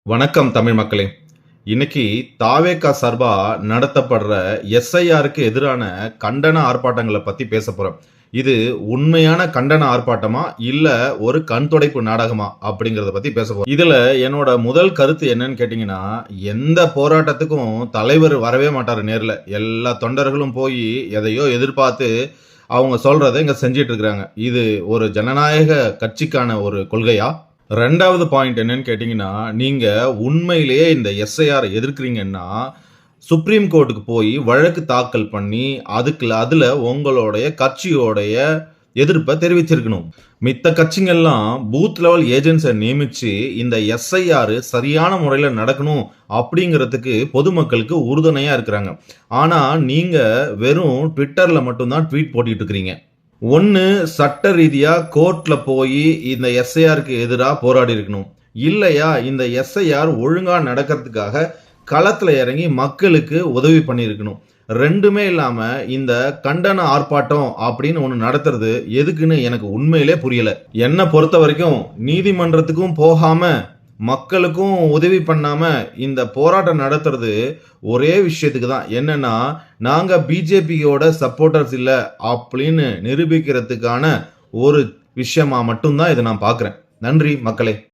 வணக்கம் தமிழ் மக்களே. இன்னைக்கு தாவேகா சார்பா நடத்தப்படுற எஸ்ஐஆருக்கு எதிரான கண்டன ஆர்ப்பாட்டங்களை பத்தி பேச போறோம். இது உண்மையான கண்டன ஆர்ப்பாட்டமா இல்ல ஒரு கண் துடைப்பு நாடகமா அப்படிங்கறத பத்தி பேச போறோம். இதுல என்னோட முதல் கருத்து என்னன்னு கேட்டீங்கன்னா, எந்த போராட்டத்துக்கும் தலைவர் வரவே மாட்டாரு நேர்ல. எல்லா தொண்டர்களும் போய் எதையோ எதிர்பார்த்து அவங்க சொல்றதை இங்க செஞ்சிட்டு இருக்காங்க. இது ஒரு ஜனநாயக கட்சிக்கான ஒரு கொள்கையா? ரெண்டாவது பாயிண்ட் என்னன்னு கேட்டீங்கன்னா, நீங்க உண்மையிலேயே இந்த எஸ்ஐஆர் எதிர்க்கிறீங்கன்னா, சுப்ரீம் கோர்ட்டுக்கு போய் வழக்கு தாக்கல் பண்ணி, அதுல உங்களுடைய கட்சியோடைய எதிர்ப்ப தெரிவிச்சிருக்கணும். மித்த கட்சிங்கள்லாம் பூத் லெவல் ஏஜென்ட்ஸ நியமிச்சு, இந்த எஸ்ஐஆர் சரியான முறையில நடக்கணும் அப்படிங்கிறதுக்கு பொதுமக்களுக்கு உறுதுணையா இருக்கிறாங்க. ஆனா, நீங்க வெறும் ட்விட்டர்ல மட்டும் தான் ட்வீட் போட்டுட்டு இருக்கிறீங்க. ஒன்னு சட்ட ரீதியா கோர்ட்ல போய் இந்த எஸ்ஐஆருக்கு எதிராக போராடி இருக்கணும். இல்லையா இந்த எஸ்ஐஆர் ஒழுங்கா நடக்கிறதுக்காக களத்துல இறங்கி மக்களுக்கு உதவி பண்ணியிருக்கணும். ரெண்டுமே இல்லாம இந்த கண்டன ஆர்ப்பாட்டம் அப்படின்னு ஒண்ணு நடத்துறது எதுக்குன்னு எனக்கு உண்மையிலே புரியல. என்ன பொறுத்த வரைக்கும் நீதிமன்றத்துக்கும் போகாம மக்களுக்கும் உதவி பண்ணாம இந்த போராட்டம் நடத்துறது ஒரே விஷயத்துக்கு தான். என்னன்னா, நாங்க பிஜேபியோட சப்போர்ட்டர்ஸ் இல்ல அப்படின்னு நிரூபிக்கிறதுக்கான ஒரு விஷயமா மட்டும்தான் இதை நான் பார்க்கிறேன். நன்றி மக்களே.